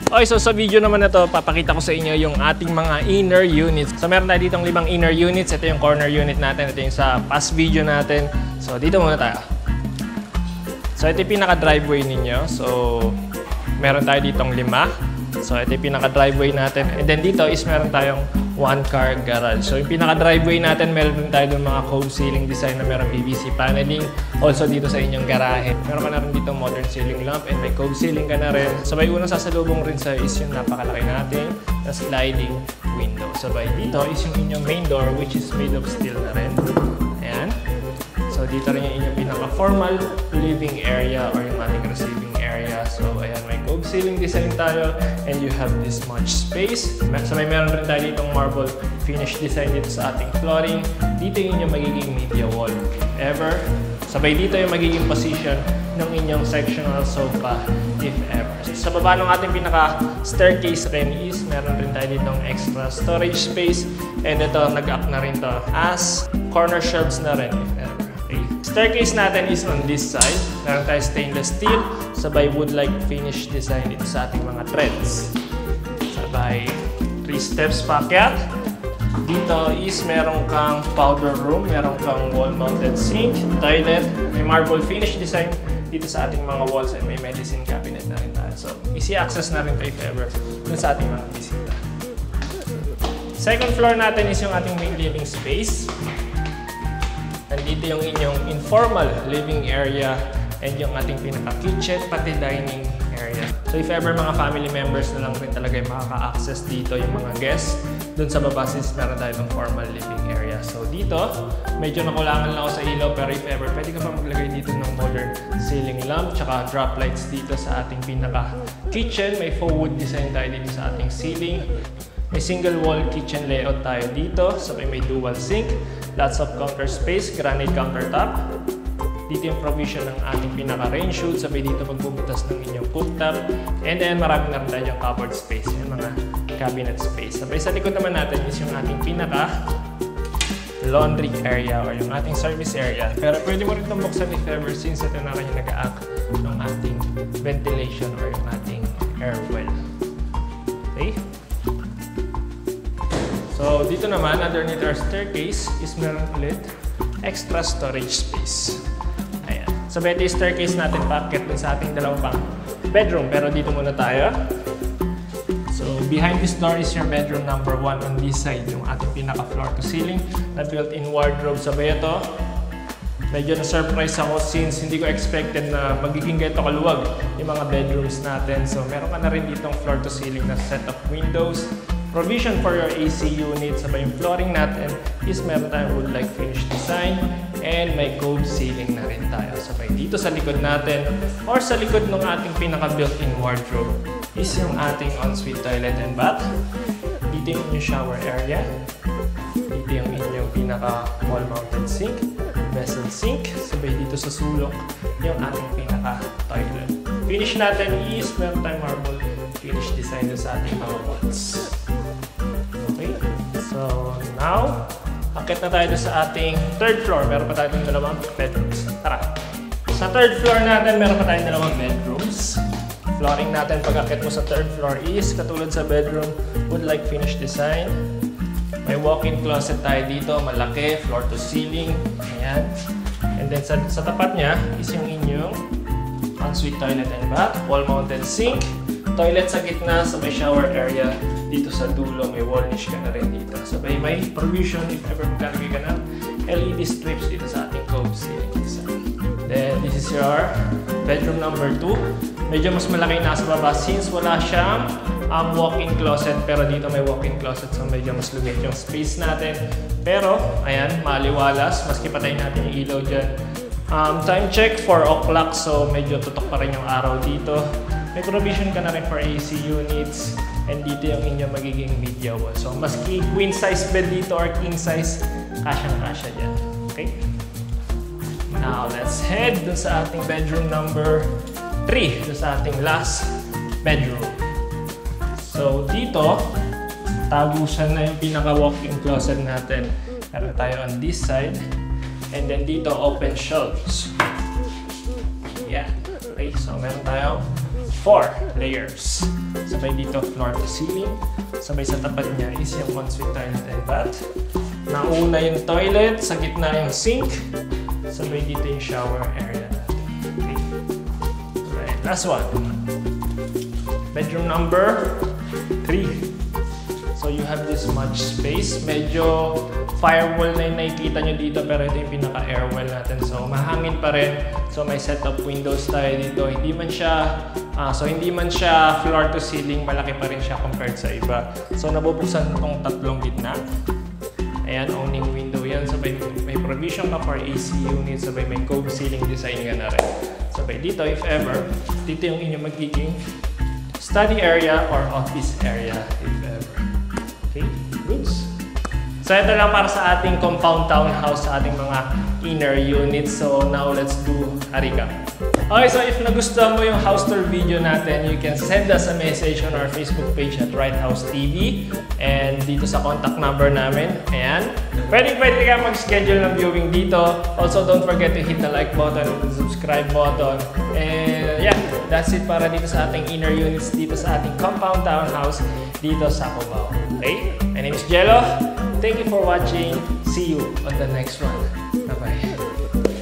Okay, so sa video naman na to, papakita ko sa inyo yung ating mga inner units. So meron tayo ditong 5 inner units. Ito yung corner unit natin. Ito yung sa past video natin. So dito muna tayo. So ito yung pinaka-driveway ninyo. So meron tayo ditong 5. So ito yung pinaka-driveway natin. And then dito is meron tayong 1-car garage. So yung pinaka-driveway natin, meron din tayo doon mga cove ceiling design na meron PVC paneling. Also dito sa inyong garahe. Meron ka na rin dito modern ceiling lamp and may cove ceiling ka na rin. Sabay unang sasalubong rin sa'yo is yung napakalaki natin na sliding window. Sabay dito is yung inyong main door which is made of steel na rin. Ayan. So dito rin yung inyong pinaka-formal living area or yung ating receiving area. So ayan, may cove ceiling design tayo and you have this much space. So may meron rin tayo ditong marble finish design dito sa ating flooring. Dito yung inyong magiging media wall. If ever, sabay dito yung magiging position ng inyong sectional sofa if ever. Sa baba ng ating pinaka-staircase rin is meron rin tayo ditong extra storage space and ito nag-up na rin to as corner shelves na rin if ever. Okay. Staircase natin is on this side. Meron tayo stainless steel, sabay wood-like finish design dito sa ating mga threads. Sabay 3 steps paakyat. Dito is meron kang powder room, meron kang wall-mounted sink, toilet, may marble finish design dito sa ating mga walls and may medicine cabinet na rin tayo. So, easy access na rin to if ever dun sa ating mga bisita. Second floor natin is yung ating main living space. Nandito yung inyong informal living area and yung ating pinaka-kitchen, pati dining area. So if ever mga family members na lang rin talaga yung makaka-access dito yung mga guests, dun sa baba since meron tayo ng formal living area. So dito, medyo nakulangan lang ako sa ilaw pero if ever, pwede ka pa maglagay dito ng modern ceiling lamp tsaka drop lights dito sa ating pinaka-kitchen. May faux wood design tayo dito sa ating ceiling. May single wall kitchen layout tayo dito. So may dual sink, lots of counter space, granite countertop. Dito yung provision ng ating pinaka-rain chute. Sabay dito magbubutas ng inyong cooktop. And then marami na rin tayo yung cupboard space, yung mga cabinet space. Sabay sa likod naman natin is yung ating pinaka-laundry area or yung ating service area. Pero pwede mo rin itong buksan if ever since ito na rin yung nag-a-act ng ating ventilation or yung ating air well. Okay? So, dito naman, underneath our staircase is meron ulit extra storage space. Ayan. So, ito yung staircase natin paakyat dun sa ating dalawang pang bedroom. Pero dito muna tayo. So, behind this door is your bedroom number 1 on this side. Yung ating pinaka-floor to ceiling na built-in wardrobe. Sabay ito. Medyo na-surprise ako since hindi ko expected na magiging ganito kaluwag yung mga bedrooms natin. So, meron ka na rin ditong floor to ceiling na set of windows. Provision for your AC unit. Sabay yung flooring natin is meron tayong wood-like finish design and may cove ceiling na rin tayo. Sabay dito sa likod natin or sa likod ng ating pinaka-built-in wardrobe is yung ating ensuite toilet and bath. Dito yung inyong shower area. Dito yung inyong pinaka-wall-mounted sink, vessel sink. Sabay dito sa sulok yung ating pinaka-toilet. Finish natin is meron tayong marble finish design sa ating mga walls. So now, akit na tayo sa ating third floor. Meron pa tayong dalawang bedrooms. Tara! Sa third floor natin, meron pa tayong dalawang bedrooms. Flooring natin pag akit mo sa third floor is katulad sa bedroom, wood-like finish design. May walk-in closet tayo dito, malaki, floor to ceiling. Ayan. And then sa tapat niya is yung inyong ensuite toilet and bath, wall-mounted sink, toilet sa gitna, sa may shower area. Dito sa dulo, may wall niche ka na rin dito. Sabay may provision if ever maglalagay ka ng LED strips dito sa ating cove ceiling design. Then, this is your bedroom number 2. Medyo mas malaki na sa baba since wala siyang walk-in closet. Pero dito may walk-in closet so medyo mas lumit yung space natin. Pero, ayan, maliwalas. Maski patayin natin yung ilaw dyan. Time check, 4 o'clock. So, medyo tutok pa rin yung araw dito. May provision ka na rin for AC units. And dito yung inyong magiging media wall. So, maski queen size bed dito or king size, kasyang-kasya dyan. Okay? Now, let's head dun sa ating bedroom number 3. Dun sa ating last bedroom. So, dito, tagusan na yung pinaka-walk-in closet natin. Meron tayo on this side. And then dito, open shelves. Yeah. Okay, so meron tayo 4 layers. Sabay dito, floor to ceiling. Sabay sa tapat niya is yung ensuite toilet and bath. Nauna yung toilet, sa gitna yung sink. Sabay dito yung shower area natin. Okay. Alright, last one. Bedroom number 3. So you have this much space. Medyo firewall na yung nakikita nyo dito, pero ito yung pinaka-airwell natin. So mahangin pa rin. So may set-up windows tayo dito. Hindi man siya floor to ceiling, malaki pa rin siya compared sa iba. So nabubuksan itong tatlong gitna. Ayan, owning window yan. Sabay may provision ka for AC unit. Sabay may cove ceiling design ka na rin. Sabay dito, if ever, dito yung inyong magiging study area or office area, if ever. Okay, goods. So ito lang para sa ating compound townhouse, sa ating mga inner units. So now let's do a recap. Okay, so if nagustuhan mo yung house tour video natin, you can send us a message on our Facebook page at Right House TV and dito sa contact number namin. Ayan. Pwede ka mag-schedule ng viewing dito. Also, don't forget to hit the like button and the subscribe button. And yeah, that's it para dito sa ating inner units, dito sa ating compound townhouse, dito sa Cubao. Okay? My name is Jello. Thank you for watching. See you on the next one. Bye-bye.